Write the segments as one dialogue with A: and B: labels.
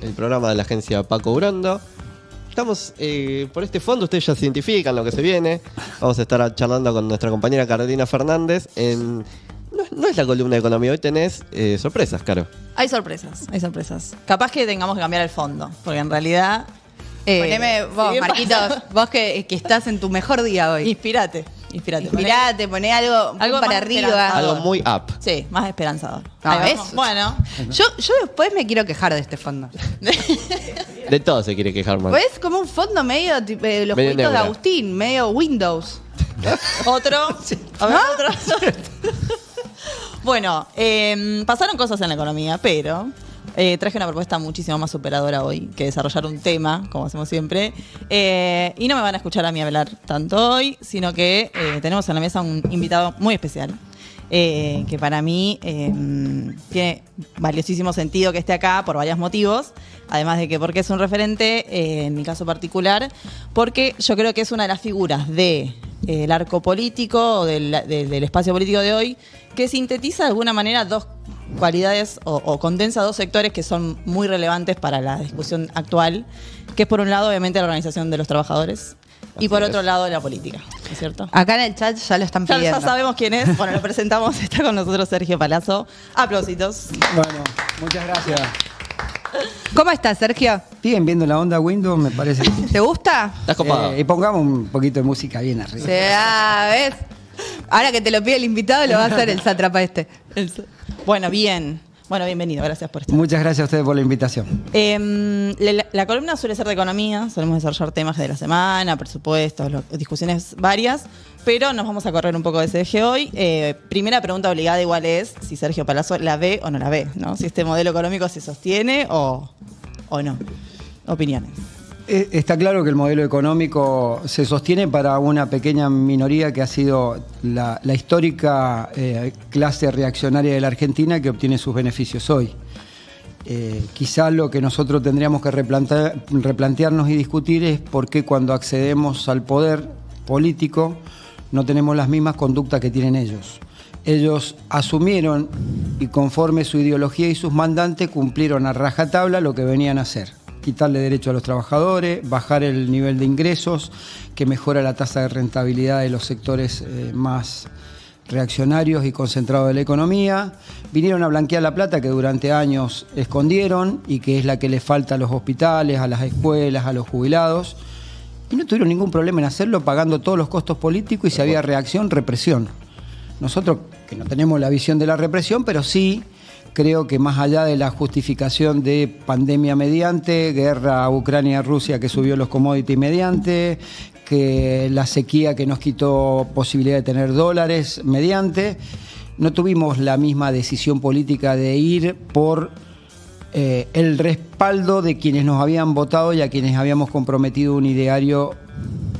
A: el programa de la agencia Paco Urondo. Estamos por este fondo, ustedes ya se identifican lo que se viene. Vamos a estar charlando con nuestra compañera Carolina Fernández en... No es la columna de economía, hoy tenés sorpresas, Caro.
B: Hay sorpresas, hay sorpresas. Capaz que tengamos que cambiar el fondo, porque en realidad...
C: Poneme vos,
B: si
C: Marquitos, vos que estás en tu mejor día hoy.
B: Inspirate.
C: Poné algo para arriba.
A: Algo muy up.
B: Sí, más esperanzador.
C: No,
B: Ahí
C: ¿ves?
B: vamos. Bueno,
C: Yo después me quiero quejar de este fondo.
A: De todo se quiere quejar, man.
C: ¿Ves? Como un fondo medio tipo, los
A: Medio
C: jueguitos de
A: neura.
C: Agustín, medio Windows.
B: otro. A ver, otro. Bueno, pasaron cosas en la economía, pero traje una propuesta muchísimo más superadora hoy que desarrollar un tema, como hacemos siempre. Y no me van a escuchar a mí hablar tanto hoy, sino que tenemos en la mesa un invitado muy especial. Que para mí tiene valiosísimo sentido que esté acá por varios motivos, además de que porque es un referente, en mi caso particular, porque yo creo que es una de las figuras del arco político o del espacio político de hoy que sintetiza de alguna manera dos cualidades o condensa dos sectores que son muy relevantes para la discusión actual, que es por un lado obviamente la organización de los trabajadores y por otro lado la política, ¿no es cierto?
C: Acá en el chat ya lo están pidiendo.
B: Ya sabemos quién es. Bueno, lo presentamos. Está con nosotros Sergio Palazzo. Aplausitos.
D: Bueno, muchas gracias.
C: ¿Cómo estás, Sergio?
D: Bien, viendo la onda Windows, me parece.
C: ¿Te gusta?
A: ¿Estás copado?
D: Y pongamos un poquito de música bien arriba.
C: ¿Ves? Ahora que te lo pide el invitado, lo va a hacer el sátrapa este.
B: Bueno, bien. Bueno, bienvenido. Gracias por estar.
D: Muchas gracias a ustedes por la invitación.
B: La columna suele ser de economía. Solemos desarrollar temas de la semana, presupuestos, discusiones varias. Pero nos vamos a correr un poco de ese eje hoy. Primera pregunta obligada igual es si Sergio Palazzo la ve o no la ve, ¿no? Si este modelo económico se sostiene o no. Opiniones.
D: Está claro que el modelo económico se sostiene para una pequeña minoría que ha sido la histórica clase reaccionaria de la Argentina que obtiene sus beneficios hoy. Quizá lo que nosotros tendríamos que replantearnos y discutir es por qué cuando accedemos al poder político no tenemos las mismas conductas que tienen ellos. Ellos asumieron y conforme su ideología y sus mandantes cumplieron a rajatabla lo que venían a hacer. Quitarle derecho a los trabajadores, bajar el nivel de ingresos, que mejora la tasa de rentabilidad de los sectores más reaccionarios y concentrados de la economía. Vinieron a blanquear la plata que durante años escondieron y que es la que les falta a los hospitales, a las escuelas, a los jubilados. Y no tuvieron ningún problema en hacerlo pagando todos los costos políticos y si había reacción, represión. Nosotros, que no tenemos la visión de la represión, pero sí creo que más allá de la justificación de pandemia mediante, guerra Ucrania-Rusia que subió los commodities mediante, que la sequía que nos quitó posibilidad de tener dólares mediante, no tuvimos la misma decisión política de ir por el respaldo de quienes nos habían votado y a quienes habíamos comprometido un ideario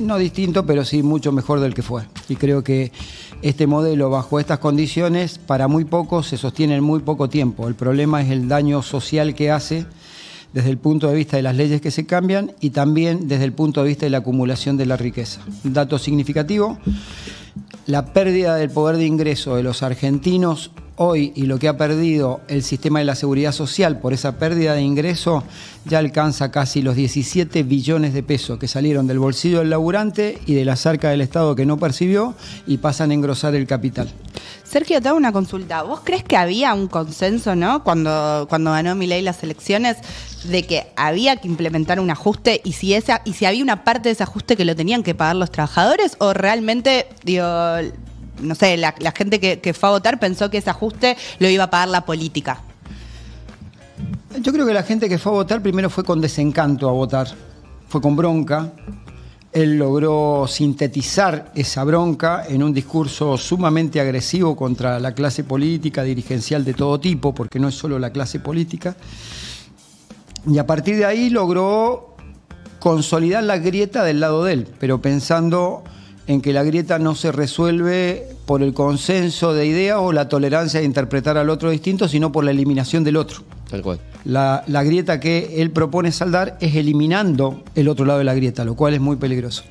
D: no distinto, pero sí mucho mejor del que fue. Y creo que este modelo, bajo estas condiciones, para muy poco se sostiene en muy poco tiempo. El problema es el daño social que hace desde el punto de vista de las leyes que se cambian y también desde el punto de vista de la acumulación de la riqueza. Un dato significativo, la pérdida del poder de ingreso de los argentinos hoy y lo que ha perdido el sistema de la seguridad social por esa pérdida de ingreso ya alcanza casi los 17 billones de pesos que salieron del bolsillo del laburante y de la arca del Estado que no percibió y pasan a engrosar el capital.
C: Sergio, te hago una consulta. ¿Vos crees que había un consenso, ¿no? Cuando ganó Milei las elecciones, de que había que implementar un ajuste y si había una parte de ese ajuste que lo tenían que pagar los trabajadores o realmente, digo, no sé, la gente que fue a votar pensó que ese ajuste lo iba a pagar la política?
D: Yo creo que la gente que fue a votar primero fue con desencanto a votar, fue con bronca. Él logró sintetizar esa bronca en un discurso sumamente agresivo contra la clase política, dirigencial de todo tipo, porque no es solo la clase política. Y a partir de ahí logró consolidar la grieta del lado de él, pero pensando en que la grieta no se resuelve por el consenso de ideas o la tolerancia de interpretar al otro distinto, sino por la eliminación del otro.
A: Tal cual.
D: La grieta que él propone saldar es eliminando el otro lado de la grieta, lo cual es muy peligroso.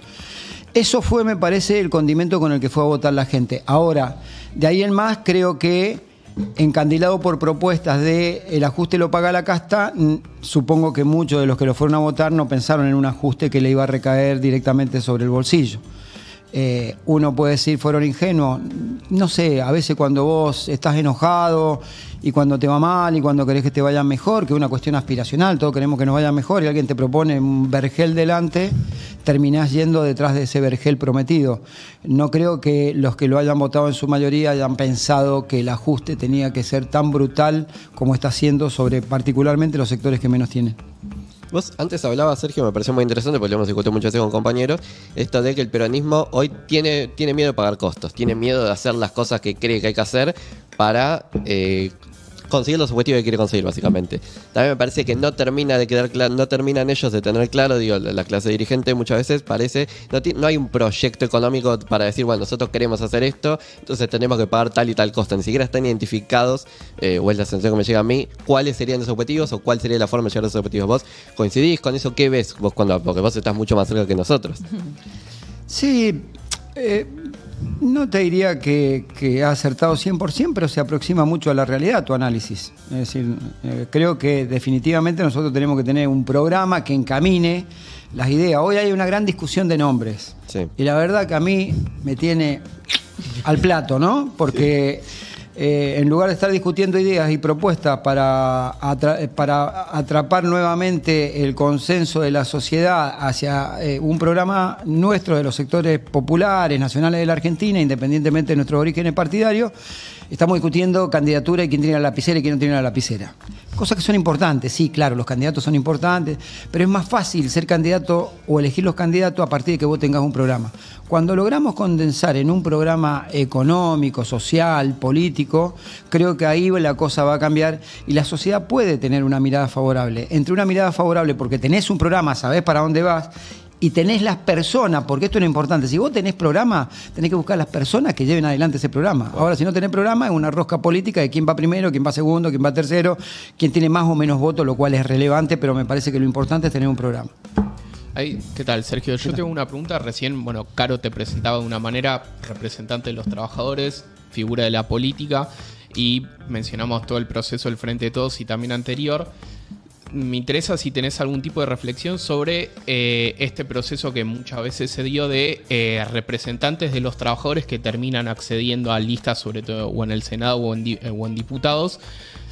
D: Eso fue, me parece, el condimento con el que fue a votar la gente. Ahora, de ahí en más, creo que encandilado por propuestas de el ajuste lo paga la casta, supongo que muchos de los que lo fueron a votar no pensaron en un ajuste que le iba a recaer directamente sobre el bolsillo. Uno puede decir fueron ingenuos, no sé, a veces cuando vos estás enojado y cuando te va mal y cuando querés que te vaya mejor, que es una cuestión aspiracional, todos queremos que nos vaya mejor y alguien te propone un vergel delante, terminás yendo detrás de ese vergel prometido. No creo que los que lo hayan votado en su mayoría hayan pensado que el ajuste tenía que ser tan brutal como está siendo sobre particularmente los sectores que menos tienen.
A: Vos antes hablabas, Sergio, me pareció muy interesante, porque lo hemos discutido muchas veces con compañeros, esto de que el peronismo hoy tiene miedo de pagar costos, tiene miedo de hacer las cosas que cree que hay que hacer para conseguir los objetivos que quiere conseguir, básicamente. También me parece que no termina de quedar claro, no terminan ellos de tener claro, digo, la clase dirigente muchas veces parece, no hay un proyecto económico para decir, bueno, nosotros queremos hacer esto, entonces tenemos que pagar tal y tal costo. Ni siquiera están identificados, o es la sensación que me llega a mí, cuáles serían esos objetivos o cuál sería la forma de llegar a esos objetivos. ¿Vos coincidís con eso? ¿Qué ves vos porque vos estás mucho más cerca que nosotros?
D: Sí, no te diría que ha acertado 100%, pero se aproxima mucho a la realidad tu análisis. Es decir, creo que definitivamente nosotros tenemos que tener un programa que encamine las ideas. Hoy hay una gran discusión de nombres.
A: Sí.
D: Y la verdad que a mí me tiene al plato, ¿no? Porque en lugar de estar discutiendo ideas y propuestas para atrapar nuevamente el consenso de la sociedad hacia un programa nuestro de los sectores populares, nacionales de la Argentina, independientemente de nuestros orígenes partidarios, estamos discutiendo candidatura y quién tiene la lapicera y quién no tiene la lapicera. Cosas que son importantes, sí, claro, los candidatos son importantes, pero es más fácil ser candidato o elegir los candidatos a partir de que vos tengas un programa. Cuando logramos condensar en un programa económico, social, político, creo que ahí la cosa va a cambiar y la sociedad puede tener una mirada favorable. Entre una mirada favorable porque tenés un programa, sabés para dónde vas, y tenés las personas, porque esto es lo importante. Si vos tenés programa, tenés que buscar las personas que lleven adelante ese programa. Ahora, si no tenés programa, es una rosca política de quién va primero, quién va segundo, quién va tercero, quién tiene más o menos votos, lo cual es relevante, pero me parece que lo importante es tener un programa.
E: ¿Qué tal, Sergio? Yo tengo una pregunta. Recién, Caro te presentaba de una manera representante de los trabajadores, figura de la política, y mencionamos todo el proceso del Frente de Todos y también anterior. Me interesa si tenés algún tipo de reflexión sobre este proceso que muchas veces se dio de representantes de los trabajadores que terminan accediendo a listas, sobre todo o en el Senado o en diputados,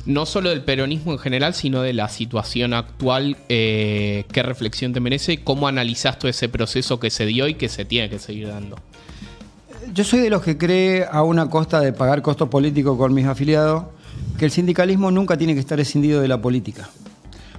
E: no solo del peronismo en general, sino de la situación actual. ¿Qué reflexión te merece? ¿Cómo analizás todo ese proceso que se dio y que se tiene que seguir dando?
D: Yo soy de los que cree, a una costa de pagar costos políticos con mis afiliados, que el sindicalismo nunca tiene que estar escindido de la política.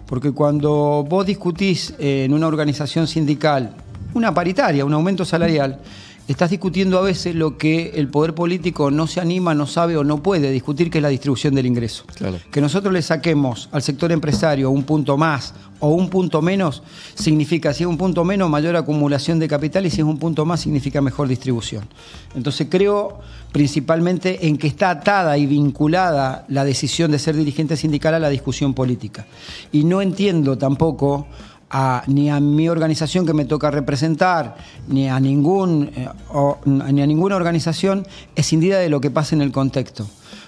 D: Porque cuando vos discutís en una organización sindical una paritaria, un aumento salarial, estás discutiendo a veces lo que el poder político no se anima, no sabe o no puede discutir, que es la distribución del ingreso.
A: Claro.
D: Que nosotros le saquemos al sector empresario un punto más o un punto menos, significa, si es un punto menos, mayor acumulación de capital, y si es un punto más, significa mejor distribución. Entonces creo principalmente en que está atada y vinculada la decisión de ser dirigente sindical a la discusión política. Y no entiendo tampoco ni a mi organización que me toca representar, ni a ninguna organización escindida de lo que pasa en el contexto.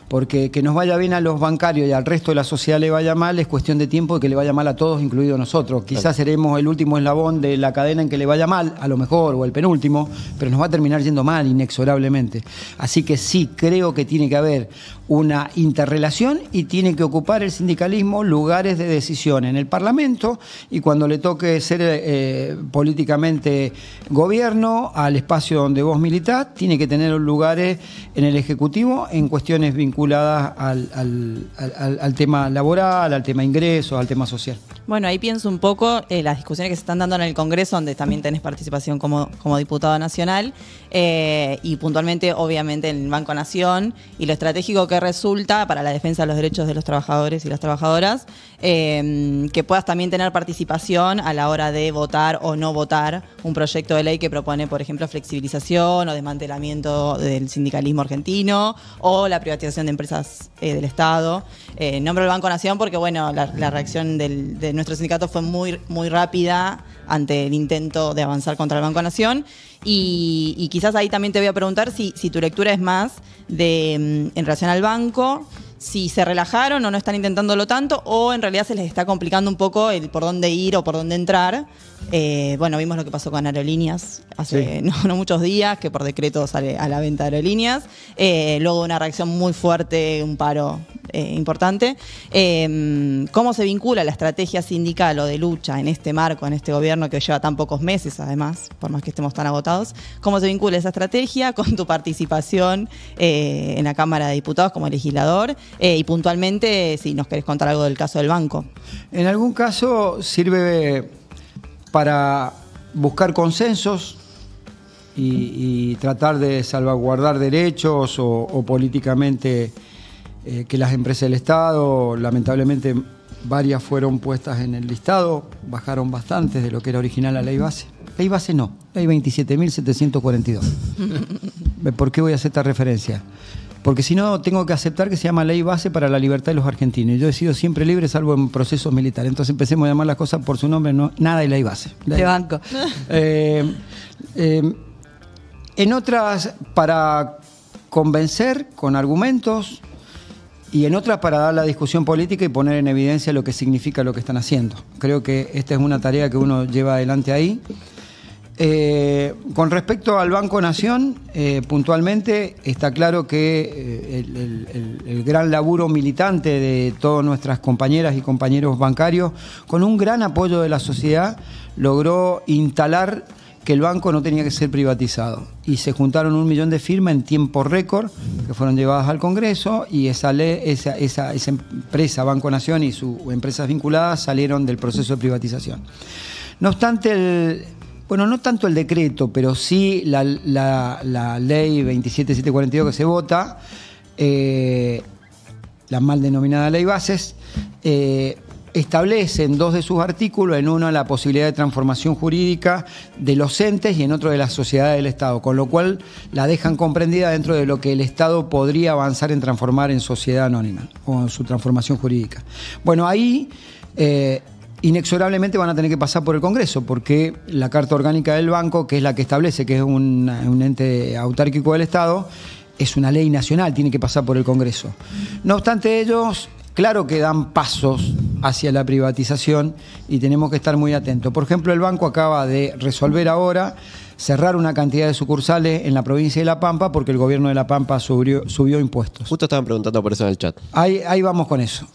D: Porque que nos vaya bien a los bancarios y al resto de la sociedad le vaya mal es cuestión de tiempo, de que le vaya mal a todos, incluido nosotros. Quizás seremos el último eslabón de la cadena en que le vaya mal, a lo mejor, o el penúltimo, pero nos va a terminar yendo mal inexorablemente. Así que sí, creo que tiene que haber una interrelación y tiene que ocupar el sindicalismo lugares de decisión en el Parlamento, y cuando le toque ser políticamente gobierno, al espacio donde vos militás, tiene que tener lugares en el Ejecutivo en cuestiones vinculadas al tema laboral, al tema ingresos, al tema social.
B: Bueno, ahí pienso un poco las discusiones que se están dando en el Congreso, donde también tenés participación como diputado nacional, y puntualmente, obviamente, en el Banco Nación, y lo estratégico que resulta para la defensa de los derechos de los trabajadores y las trabajadoras, que puedas también tener participación a la hora de votar o no votar un proyecto de ley que propone, por ejemplo, flexibilización o desmantelamiento del sindicalismo argentino, o la privatización de empresas del Estado. Nombro el Banco Nación porque, bueno, la reacción de nuestro sindicato fue muy rápida ante el intento de avanzar contra el Banco Nación, y quizás ahí también te voy a preguntar si tu lectura es más en relación al banco, si se relajaron o no están intentándolo tanto, o en realidad se les está complicando un poco el por dónde ir o por dónde entrar. Bueno, vimos lo que pasó con Aerolíneas hace no muchos días, que por decreto sale a la venta de Aerolíneas. Luego una reacción muy fuerte, un paro importante. ¿Cómo se vincula la estrategia sindical o de lucha en este marco, en este gobierno que lleva tan pocos meses, además, por más que estemos tan agotados? ¿Cómo se vincula esa estrategia con tu participación en la Cámara de Diputados como legislador? Y puntualmente, si nos querés contar algo del caso del banco.
D: En algún caso sirve para buscar consensos y tratar de salvaguardar derechos o políticamente que las empresas del Estado, lamentablemente varias fueron puestas en el listado, bajaron bastante de lo que era original la ley base. Ley base no, ley 27.742. ¿Por qué voy a hacer esta referencia? Porque si no, tengo que aceptar que se llama Ley Base para la Libertad de los Argentinos. Yo he sido siempre libre, salvo en procesos militares. Entonces empecemos a llamar las cosas por su nombre, no, nada de Ley Base.
C: De banco.
D: En otras, para convencer con argumentos, y en otras para dar la discusión política y poner en evidencia lo que significa lo que están haciendo. Creo que esta es una tarea que uno lleva adelante ahí. Con respecto al Banco Nación, puntualmente está claro que el gran laburo militante de todas nuestras compañeras y compañeros bancarios, con un gran apoyo de la sociedad, logró instalar que el banco no tenía que ser privatizado. Y se juntaron 1 millón de firmas en tiempo récord, que fueron llevadas al Congreso, y esa empresa, Banco Nación y sus empresas vinculadas, salieron del proceso de privatización. No obstante, bueno, no tanto el decreto, pero sí la ley 27742 que se vota, la mal denominada ley bases, establece en 2 de sus artículos, en uno la posibilidad de transformación jurídica de los entes y en otro de las sociedades del Estado, con lo cual la dejan comprendida dentro de lo que el Estado podría avanzar en transformar en sociedad anónima o en su transformación jurídica. Bueno, ahí inexorablemente van a tener que pasar por el Congreso, porque la Carta Orgánica del Banco, que es la que establece que es un ente autárquico del Estado, es una ley nacional, tiene que pasar por el Congreso. No obstante ellos, claro que dan pasos hacia la privatización y tenemos que estar muy atentos. Por ejemplo, el banco acaba de resolver ahora cerrar una cantidad de sucursales en la provincia de La Pampa porque el gobierno de La Pampa subió impuestos.
A: Justo estaban preguntando por eso en el chat.
D: Ahí vamos con eso.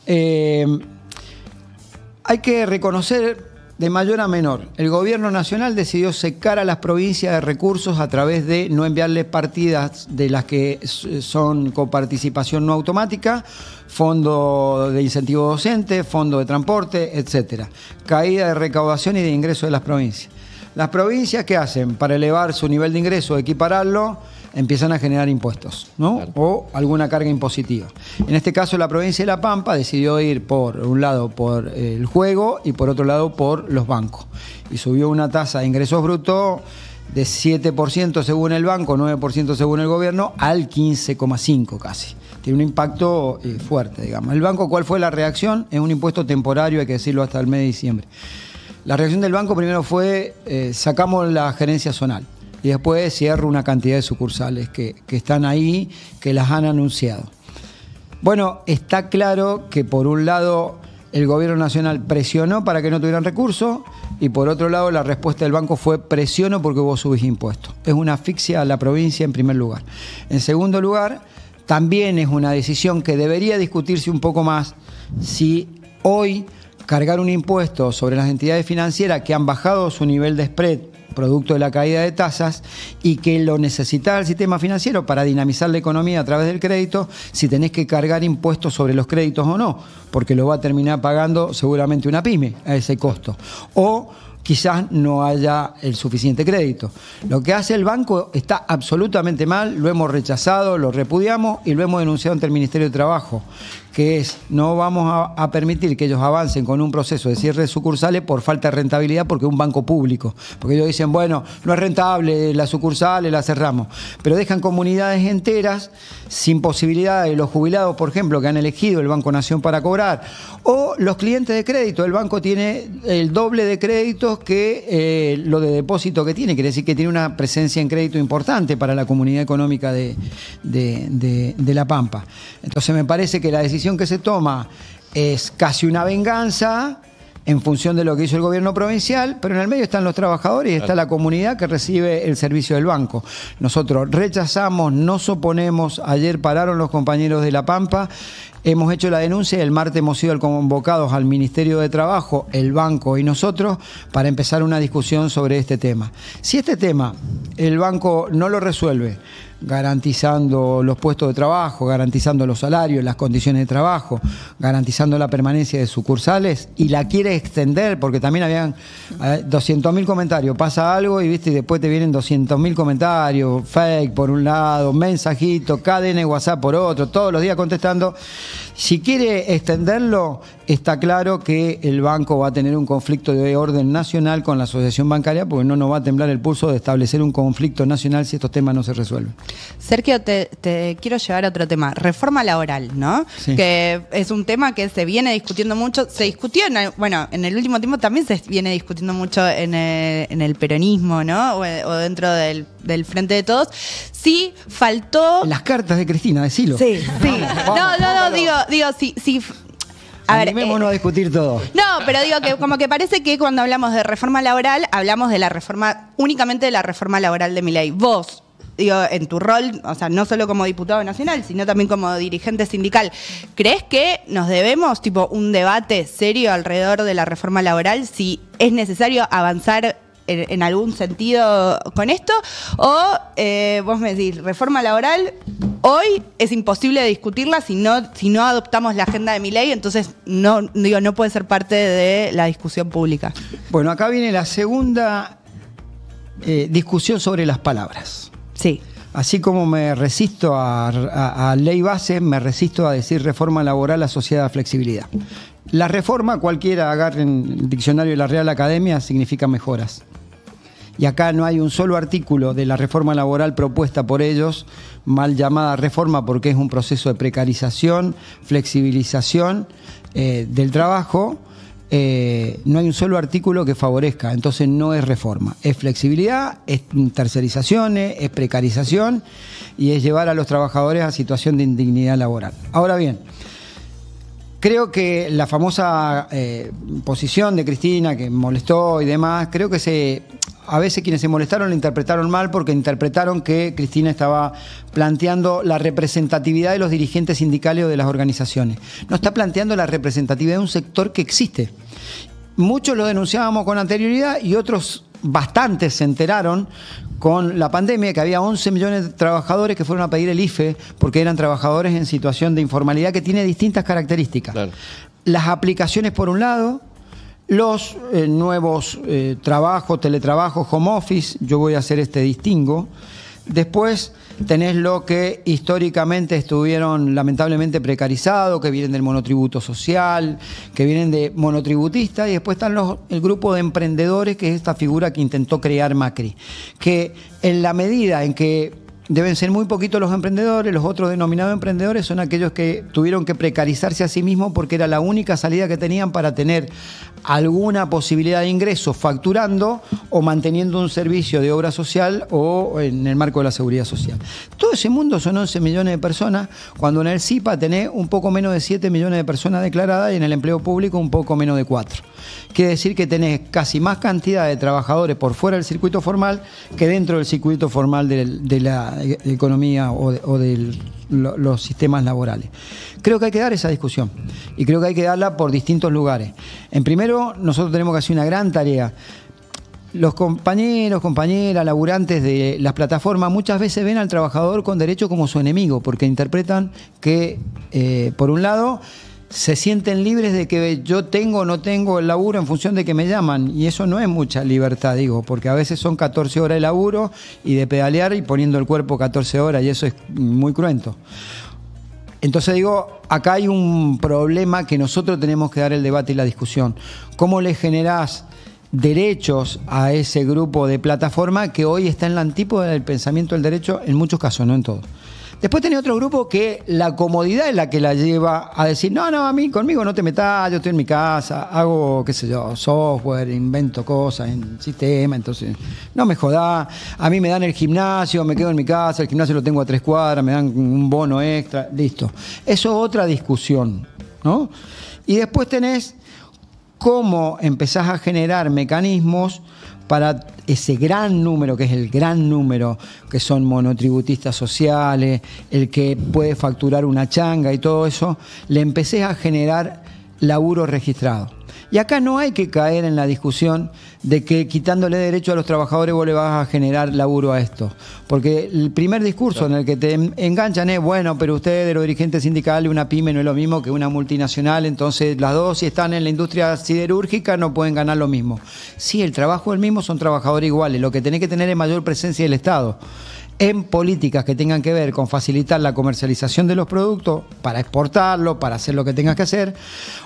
D: Hay que reconocer de mayor a menor. El gobierno nacional decidió secar a las provincias de recursos a través de no enviarles partidas de las que son coparticipación no automática, fondo de incentivo docente, fondo de transporte, etcétera. Caída de recaudación y de ingresos de las provincias. Las provincias, ¿qué hacen? Para elevar su nivel de ingreso, equipararlo, empiezan a generar impuestos, ¿no? Claro. O alguna carga impositiva. En este caso, la provincia de La Pampa decidió ir por un lado por el juego y por otro lado por los bancos. Y subió una tasa de ingresos brutos de 7% según el banco, 9% según el gobierno, al 15,5% casi. Tiene un impacto fuerte, digamos. El banco, ¿cuál fue la reacción? Es un impuesto temporario, hay que decirlo, hasta el mes de diciembre. La reacción del banco primero fue, sacamos la gerencia zonal. Y después cierro una cantidad de sucursales que están ahí, que las han anunciado. Bueno, está claro que por un lado el gobierno nacional presionó para que no tuvieran recursos y por otro lado la respuesta del banco fue presionó porque hubo subida de impuestos. Es una asfixia a la provincia en primer lugar. En segundo lugar, también es una decisión que debería discutirse un poco más si hoy cargar un impuesto sobre las entidades financieras que han bajado su nivel de spread producto de la caída de tasas y que lo necesita el sistema financiero para dinamizar la economía a través del crédito, si tenés que cargar impuestos sobre los créditos o no, porque lo va a terminar pagando seguramente una pyme a ese costo. O quizás no haya el suficiente crédito. Lo que hace el banco está absolutamente mal, lo hemos rechazado, lo repudiamos y lo hemos denunciado ante el Ministerio de Trabajo, que es, no vamos a permitir que ellos avancen con un proceso de cierre de sucursales por falta de rentabilidad porque es un banco público. Porque ellos dicen, bueno, no es rentable, las sucursales las cerramos. Pero dejan comunidades enteras sin posibilidad de los jubilados, por ejemplo, que han elegido el Banco Nación para cobrar. O los clientes de crédito. El banco tiene el doble de créditos que lo de depósito que tiene. Quiere decir que tiene una presencia en crédito importante para la comunidad económica de La Pampa. Entonces me parece que la decisión decisión que se toma es casi una venganza en función de lo que hizo el gobierno provincial, pero en el medio están los trabajadores y está la comunidad que recibe el servicio del banco. Nosotros rechazamos, nos oponemos, ayer pararon los compañeros de La Pampa, hemos hecho la denuncia y el martes hemos sido convocados al Ministerio de Trabajo, el banco y nosotros para empezar una discusión sobre este tema. Si este tema el banco no lo resuelve, garantizando los puestos de trabajo, garantizando los salarios, las condiciones de trabajo, garantizando la permanencia de sucursales y la quiere extender, porque también habían 200.000 comentarios, pasa algo y viste y después te vienen 200.000 comentarios, fake por un lado, mensajito, cadena de WhatsApp por otro, todos los días contestando. Si quiere extenderlo, está claro que el banco va a tener un conflicto de orden nacional con la asociación bancaria, porque no nos va a temblar el pulso de establecer un conflicto nacional si estos temas no se resuelven.
C: Sergio, te quiero llevar a otro tema, reforma laboral, ¿no?
D: Sí.
C: Que es un tema que se viene discutiendo mucho, se discutió, en el último tiempo también se viene discutiendo mucho en el peronismo, ¿no? O dentro del Frente de Todos. Sí, faltó...
D: Las cartas de Cristina, decilo.
C: Sí. No, digo, sí.
D: Animémonos a discutir todo.
C: No, pero digo que como que parece que cuando hablamos de reforma laboral, hablamos de la reforma, únicamente de la reforma laboral de Milei. Vos, digo, en tu rol, o sea, no solo como diputado nacional, sino también como dirigente sindical, ¿crees que nos debemos, un debate serio alrededor de la reforma laboral, si es necesario avanzar en algún sentido con esto? O vos me decís, reforma laboral, hoy es imposible discutirla si no adoptamos la agenda de Milei, entonces no puede ser parte de la discusión pública.
D: Bueno, acá viene la segunda discusión sobre las palabras.
C: Sí.
D: Así como me resisto a ley base, me resisto a decir reforma laboral asociada a flexibilidad. La reforma, cualquiera agarre en el diccionario de la Real Academia, significa mejoras. Y acá no hay un solo artículo de la reforma laboral propuesta por ellos, mal llamada reforma porque es un proceso de precarización, flexibilización del trabajo. No hay un solo artículo que favorezca, entonces no es reforma. Es flexibilidad, es tercerizaciones, es precarización y es llevar a los trabajadores a situación de indignidad laboral. Ahora bien, creo que la famosa posición de Cristina que molestó y demás, creo que a veces quienes se molestaron la interpretaron mal porque interpretaron que Cristina estaba planteando la representatividad de los dirigentes sindicales o de las organizaciones. No está planteando la representatividad de un sector que existe. Muchos lo denunciábamos con anterioridad y otros bastantes se enteraron con la pandemia que había 11 millones de trabajadores que fueron a pedir el IFE porque eran trabajadores en situación de informalidad que tiene distintas características. Claro. Las aplicaciones por un lado, los nuevos trabajos, teletrabajos, home office, yo voy a hacer este distingo. Después tenés lo que históricamente estuvieron lamentablemente precarizados, que vienen del monotributo social, que vienen de monotributistas, y después están el grupo de emprendedores, que es esta figura que intentó crear Macri. Que en la medida en que deben ser muy poquitos los emprendedores, los otros denominados emprendedores son aquellos que tuvieron que precarizarse a sí mismos porque era la única salida que tenían para tener alguna posibilidad de ingreso facturando o manteniendo un servicio de obra social o en el marco de la seguridad social. Todo ese mundo son 11 millones de personas, cuando en el CIPA tenés un poco menos de 7 millones de personas declaradas y en el empleo público un poco menos de 4. Quiere decir que tenés casi más cantidad de trabajadores por fuera del circuito formal que dentro del circuito formal de la economía o de los sistemas laborales. Creo que hay que dar esa discusión y creo que hay que darla por distintos lugares. En primero, nosotros tenemos que hacer una gran tarea. Los compañeros, compañeras, laburantes de las plataformas muchas veces ven al trabajador con derecho como su enemigo porque interpretan que, por un lado, se sienten libres de que yo tengo o no tengo el laburo en función de que me llaman, y eso no es mucha libertad, digo, porque a veces son 14 horas de laburo y de pedalear y poniendo el cuerpo 14 horas, y eso es muy cruento. Entonces digo, acá hay un problema que nosotros tenemos que dar el debate y la discusión. ¿Cómo le generás derechos a ese grupo de plataforma que hoy está en la antípoda del pensamiento del derecho, en muchos casos, no en todos? Después tenés otro grupo que la comodidad es la que la lleva a decir, no, conmigo no te metas, yo estoy en mi casa, hago, qué sé yo, software, invento cosas en sistema, entonces no me jodás, a mí me dan el gimnasio, me quedo en mi casa, el gimnasio lo tengo a 3 cuadras, me dan un bono extra, listo. Eso es otra discusión, ¿no? Y después tenés cómo empezás a generar mecanismos para ese gran número, que es el gran número, que son monotributistas sociales, el que puede facturar una changa y todo eso, le empecé a generar laburo registrado. Y acá no hay que caer en la discusión de que quitándole derecho a los trabajadores vos le vas a generar laburo a esto. Porque el primer discurso en el que te enganchan es, bueno, pero ustedes, los dirigentes sindicales, una pyme no es lo mismo que una multinacional, entonces las dos, si están en la industria siderúrgica, no pueden ganar lo mismo. Sí, el trabajo es el mismo, son trabajadores iguales. Lo que tenés que tener es mayor presencia del Estado en políticas que tengan que ver con facilitar la comercialización de los productos para exportarlo, para hacer lo que tengas que hacer,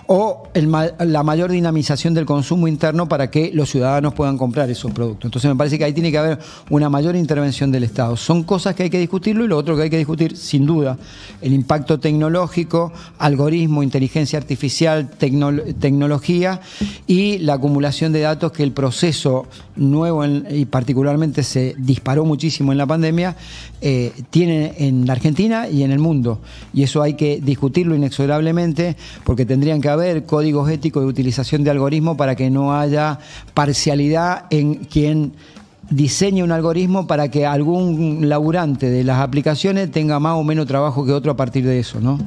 D: o la mayor dinamización del consumo interno para que los ciudadanos puedan comprar esos productos. Entonces me parece que ahí tiene que haber una mayor intervención del Estado. Son cosas que hay que discutirlo, y lo otro que hay que discutir, sin duda, el impacto tecnológico, algoritmo, inteligencia artificial, tecnología y la acumulación de datos, que el proceso nuevo y particularmente se disparó muchísimo en la pandemia, tiene en la Argentina y en el mundo, y eso hay que discutirlo inexorablemente, porque tendrían que haber códigos éticos de utilización de algoritmos para que no haya parcialidad en quien diseñe un algoritmo para que algún laburante de las aplicaciones tenga más o menos trabajo que otro a partir de eso, ¿no?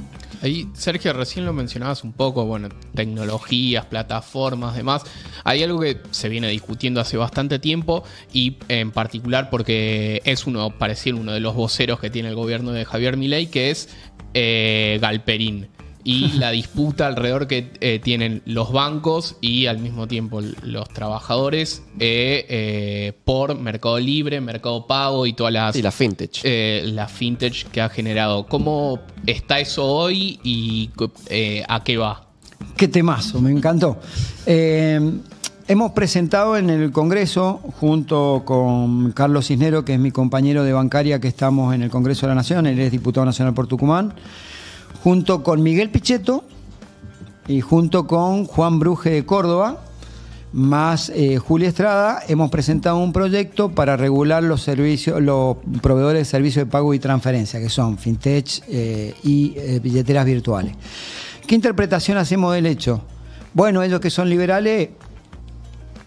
E: Ahí, Sergio, recién lo mencionabas un poco, bueno, tecnologías, plataformas, demás. Hay algo que se viene discutiendo hace bastante tiempo, y en particular porque pareciera uno de los voceros que tiene el gobierno de Javier Milei, que es Galperín. Y la disputa alrededor que tienen los bancos y al mismo tiempo los trabajadores por Mercado Libre, Mercado Pago y todas las...
A: Y la fintech.
E: La fintech que ha generado. ¿Cómo está eso hoy y a qué va?
D: Qué temazo, me encantó. Hemos presentado en el Congreso, junto con Carlos Cisneros, que es mi compañero de bancaria, que estamos en el Congreso de la Nación, él es diputado nacional por Tucumán, junto con Miguel Pichetto y junto con Juan Bruje de Córdoba, más Julia Estrada, hemos presentado un proyecto para regular los proveedores de servicios de pago y transferencia, que son fintech y billeteras virtuales. ¿Qué interpretación hacemos del hecho? Bueno, ellos que son liberales,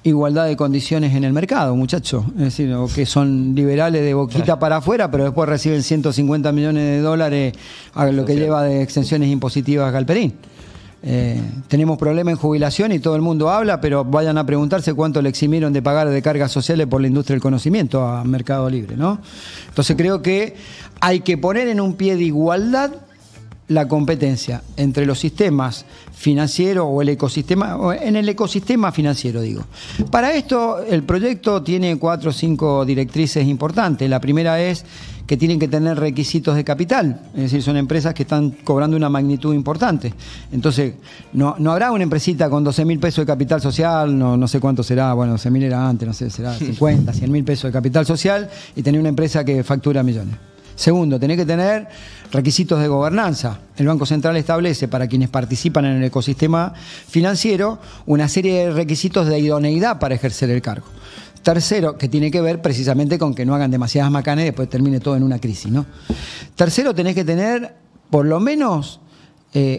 D: igualdad de condiciones en el mercado, muchachos. Es decir, o que son liberales de boquita para afuera, pero después reciben 150 millones de dólares a lo que lleva de exenciones impositivas Galperín. Tenemos problemas en jubilación y todo el mundo habla, pero vayan a preguntarse cuánto le eximieron de pagar de cargas sociales por la industria del conocimiento a Mercado Libre, ¿no? Entonces creo que hay que poner en un pie de igualdad la competencia entre los sistemas financieros o el ecosistema financiero, digo. Para esto, el proyecto tiene 4 o 5 directrices importantes. La primera es que tienen que tener requisitos de capital, es decir, son empresas que están cobrando una magnitud importante. Entonces, no habrá una empresita con 12.000 pesos de capital social, no sé cuánto será, bueno, 12.000 era antes, no sé, será 50, 100.000 pesos de capital social, y tener una empresa que factura millones. Segundo, tenés que tener requisitos de gobernanza. El Banco Central establece para quienes participan en el ecosistema financiero una serie de requisitos de idoneidad para ejercer el cargo. Tercero, que tiene que ver precisamente con que no hagan demasiadas macanas y después termine todo en una crisis, ¿no? Tercero, tenés que tener por lo menos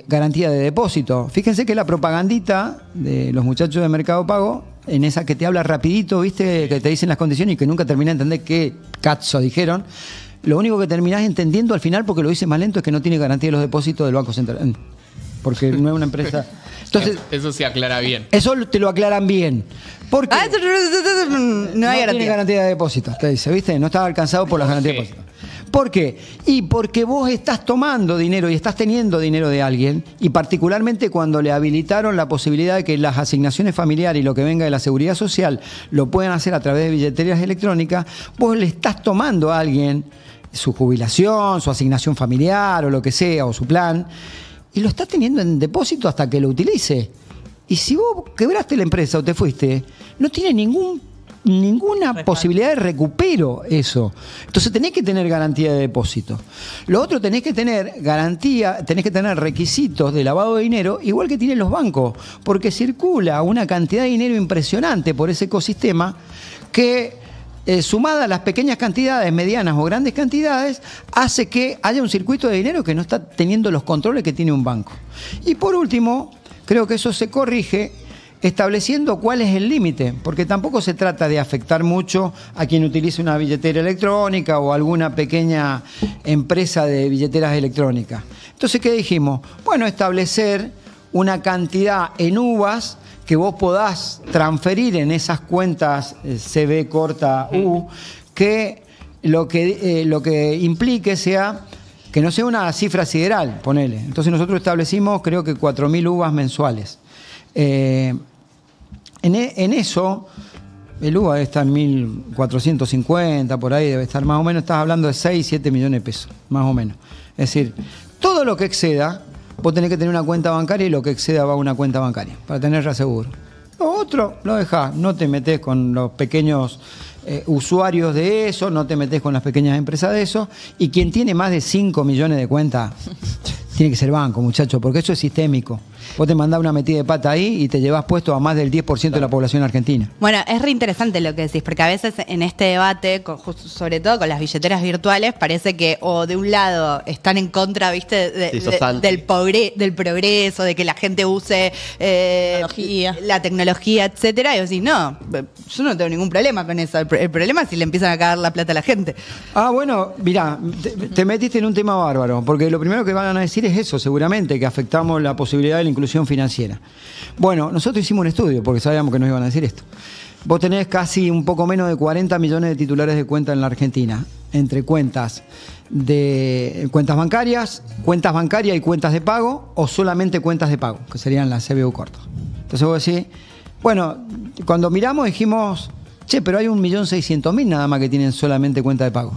D: garantía de depósito. Fíjense que la propagandita de los muchachos de Mercado Pago, en esa que te habla rapidito, ¿viste? Que te dicen las condiciones y que nunca terminé de entender qué cazzo dijeron. Lo único que terminás entendiendo al final, porque lo dice más lento, es que no tiene garantía de los depósitos del Banco Central. Porque no es una empresa. Entonces,
E: eso se aclara bien.
D: Eso te lo aclaran bien. Porque
C: no hay
D: tiene garantía de depósitos, te dice, ¿viste? No estaba alcanzado por las garantías de depósitos. ¿Por qué? Y porque vos estás tomando dinero y estás teniendo dinero de alguien, y particularmente cuando le habilitaron la posibilidad de que las asignaciones familiares y lo que venga de la seguridad social lo puedan hacer a través de billeterías electrónicas, vos le estás tomando a alguien su jubilación, su asignación familiar o lo que sea, o su plan, y lo estás teniendo en depósito hasta que lo utilice. Y si vos quebraste la empresa o te fuiste, no tiene ningún ninguna posibilidad de recupero eso. Entonces tenés que tener garantía de depósito. Lo otro, tenés que tener garantía, tenés que tener requisitos de lavado de dinero, igual que tienen los bancos, porque circula una cantidad de dinero impresionante por ese ecosistema que, sumada a las pequeñas cantidades, medianas o grandes cantidades, hace que haya un circuito de dinero que no está teniendo los controles que tiene un banco. Y por último, creo que eso se corrige estableciendo cuál es el límite, porque tampoco se trata de afectar mucho a quien utilice una billetera electrónica o alguna pequeña empresa de billeteras electrónicas. Entonces, ¿qué dijimos? Bueno, establecer una cantidad en UVAs que vos podás transferir en esas cuentas CB corta U, que lo que implique sea que no sea una cifra sideral, ponele. Entonces nosotros establecimos, creo que 4.000 UVAs mensuales. En eso, el UVA está en 1.450, por ahí debe estar más o menos, estás hablando de 6, 7 millones de pesos, más o menos. Es decir, todo lo que exceda, vos tenés que tener una cuenta bancaria y lo que exceda va a una cuenta bancaria, para tener reaseguro. Lo otro lo dejás, no te metés con los pequeños usuarios de eso, no te metés con las pequeñas empresas de eso, y quien tiene más de 5 millones de cuentas tiene que ser banco, muchacho, porque eso es sistémico. Vos te mandás una metida de pata ahí y te llevás puesto a más del 10% de la población argentina.
C: Bueno, es re interesante lo que decís, porque a veces en este debate, sobre todo con las billeteras virtuales, parece que o de un lado están en contra, ¿viste? Del progreso, de que la gente use la tecnología, etcétera, y vos decís, no, yo no tengo ningún problema con eso. El problema es si le empiezan a cagar la plata a la gente.
D: Ah, bueno, mirá, te metiste en un tema bárbaro, porque lo primero que van a decir es eso, seguramente, que afectamos la posibilidad de la inclusión financiera. Bueno, nosotros hicimos un estudio porque sabíamos que nos iban a decir esto. Vos tenés casi un poco menos de 40 millones de titulares de cuenta en la Argentina, entre cuentas bancarias y cuentas de pago, o solamente cuentas de pago, que serían las CBU cortas. Entonces vos decís, bueno, cuando miramos dijimos, che, pero hay 1.600.000 nada más que tienen solamente cuenta de pago.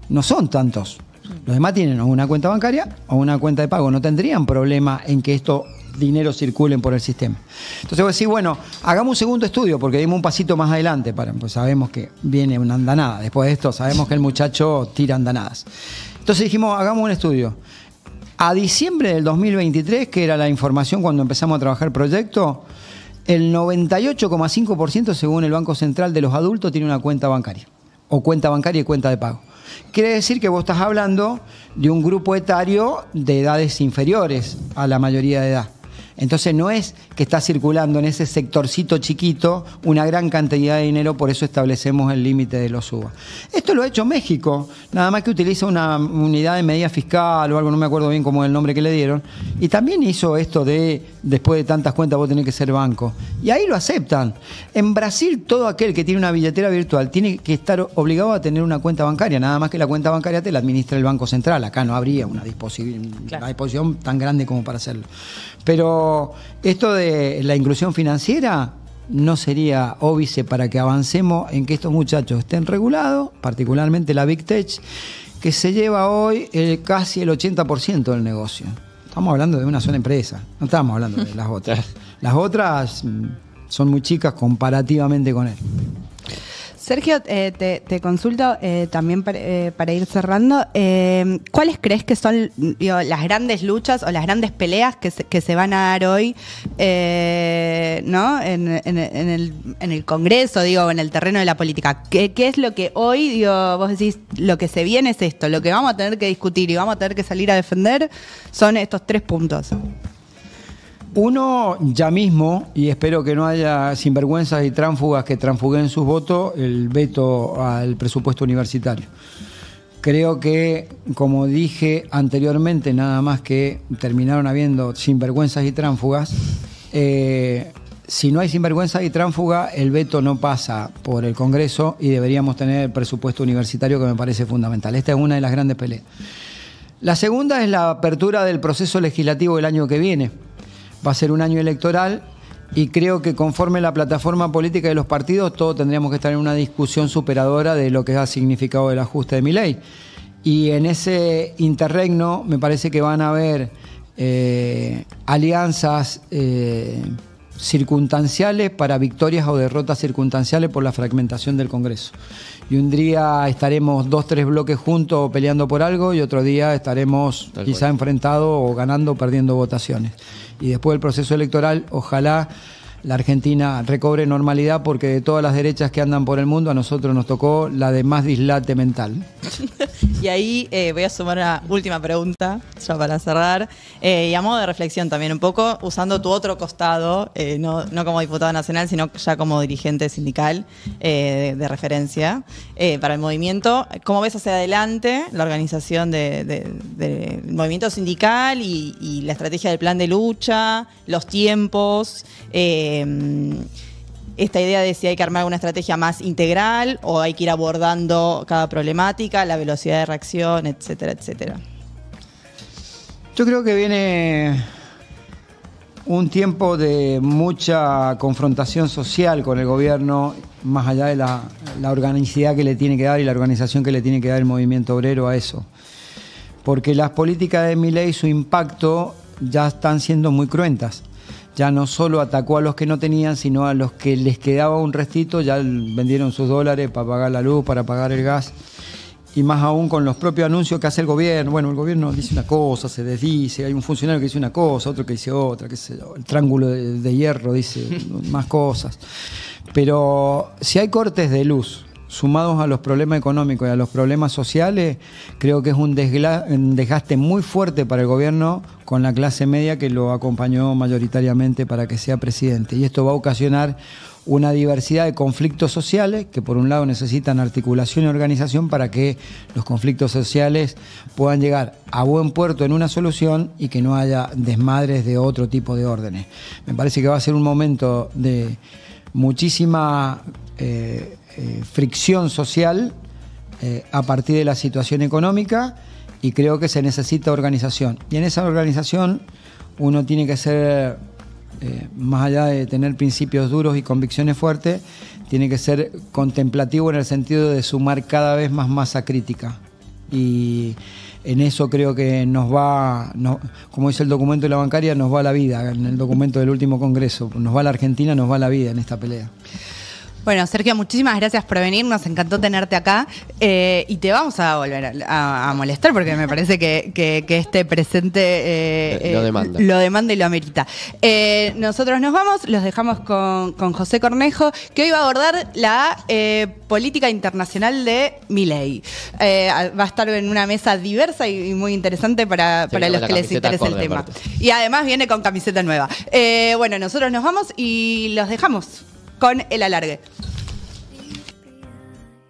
D: No son tantos. Los demás tienen o una cuenta bancaria o una cuenta de pago. No tendrían problema en que estos dineros circulen por el sistema. Entonces vos decís, bueno, hagamos un segundo estudio porque dimos un pasito más adelante. Pues sabemos que viene una andanada. Después de esto sabemos que el muchacho tira andanadas. Entonces dijimos, hagamos un estudio. A diciembre del 2023, que era la información cuando empezamos a trabajar el proyecto, el 98,5% según el Banco Central de los adultos tiene una cuenta bancaria. O cuenta bancaria y cuenta de pago. Quiere decir que vos estás hablando de un grupo etario de edades inferiores a la mayoría de edad. Entonces no es que está circulando en ese sectorcito chiquito una gran cantidad de dinero, por eso establecemos el límite de los UVA. Esto lo ha hecho México, nada más que utiliza una unidad de medida fiscal o algo, no me acuerdo bien cómo es el nombre que le dieron, y también hizo esto de, después de tantas cuentas vos tenés que ser banco. Y ahí lo aceptan. En Brasil todo aquel que tiene una billetera virtual tiene que estar obligado a tener una cuenta bancaria, nada más que la cuenta bancaria te la administra el Banco Central. Acá no habría una disposición tan grande como para hacerlo. Pero esto de la inclusión financiera no sería óbice para que avancemos en que estos muchachos estén regulados, particularmente la Big Tech, que se lleva hoy casi el 80% del negocio. Estamos hablando de una sola empresa, no estamos hablando de las otras. Las otras son muy chicas comparativamente con él.
C: Sergio, te consulto también para ir cerrando. ¿Cuáles crees que son las grandes luchas o las grandes peleas que se van a dar hoy ¿no? en el Congreso, digo, en el terreno de la política? ¿Qué es lo que hoy, digo, vos decís, lo que se viene es esto, lo que vamos a tener que discutir y vamos a tener que salir a defender son estos 3 puntos?
D: Uno, ya mismo, y espero que no haya sinvergüenzas y tránsfugas que transfuguen sus votos, el veto al presupuesto universitario. Creo que, como dije anteriormente, nada más que terminaron habiendo sinvergüenzas y tránsfugas, si no hay sinvergüenzas y tránsfuga, el veto no pasa por el Congreso y deberíamos tener el presupuesto universitario, que me parece fundamental. Esta es una de las grandes peleas. La segunda es la apertura del proceso legislativo del año que viene. Va a ser un año electoral y creo que conforme la plataforma política de los partidos, todos tendríamos que estar en una discusión superadora de lo que ha significado el ajuste de Milei. Y en ese interregno me parece que van a haber alianzas circunstanciales para victorias o derrotas circunstanciales por la fragmentación del Congreso. Y un día estaremos 2, 3 bloques juntos peleando por algo y otro día estaremos quizá enfrentados o ganando o perdiendo votaciones. Y después del proceso electoral, ojalá la Argentina recobre normalidad, porque de todas las derechas que andan por el mundo, a nosotros nos tocó la de más dislate mental.
B: Y ahí voy a sumar una última pregunta, ya para cerrar, y a modo de reflexión también un poco, usando tu otro costado, no como diputado nacional, sino ya como dirigente sindical de referencia para el movimiento. ¿Cómo ves hacia adelante la organización del movimiento sindical y la estrategia del plan de lucha, los tiempos? Esta idea de si hay que armar una estrategia más integral o hay que ir abordando cada problemática, la velocidad de reacción, etcétera, etcétera.
D: Yo creo que viene un tiempo de mucha confrontación social con el gobierno, más allá de la organicidad que le tiene que dar y la organización que le tiene que dar el movimiento obrero a eso. Porque las políticas de Milei, su impacto, ya están siendo muy cruentas. Ya no solo atacó a los que no tenían, sino a los que les quedaba un restito, ya vendieron sus dólares para pagar la luz, para pagar el gas, y más aún con los propios anuncios que hace el gobierno. Bueno, el gobierno dice una cosa, se desdice, hay un funcionario que dice una cosa, otro que dice otra, qué sé yo, el triángulo de hierro dice más cosas. Pero si hay cortes de luz sumados a los problemas económicos y a los problemas sociales, creo que es un desgaste muy fuerte para el gobierno con la clase media que lo acompañó mayoritariamente para que sea presidente. Y esto va a ocasionar una diversidad de conflictos sociales que por un lado necesitan articulación y organización para que los conflictos sociales puedan llegar a buen puerto en una solución y que no haya desmadres de otro tipo de órdenes. Me parece que va a ser un momento de muchísima fricción social a partir de la situación económica, y creo que se necesita organización. Y en esa organización uno tiene que ser, más allá de tener principios duros y convicciones fuertes, tiene que ser contemplativo en el sentido de sumar cada vez más masa crítica. Y en eso creo que como dice el documento de la bancaria, nos va la vida. En el documento del último congreso, nos va la Argentina, nos va la vida en esta pelea.
C: Bueno, Sergio, muchísimas gracias por venir, nos encantó tenerte acá y te vamos a volver a molestar porque me parece que este presente lo demanda y lo amerita. Nosotros nos vamos, los dejamos con José Cornejo, que hoy va a abordar la política internacional de Milei. Va a estar en una mesa diversa y muy interesante para los que les interese el tema. Y además viene con camiseta nueva. Bueno, nosotros nos vamos y los dejamos con el alargue.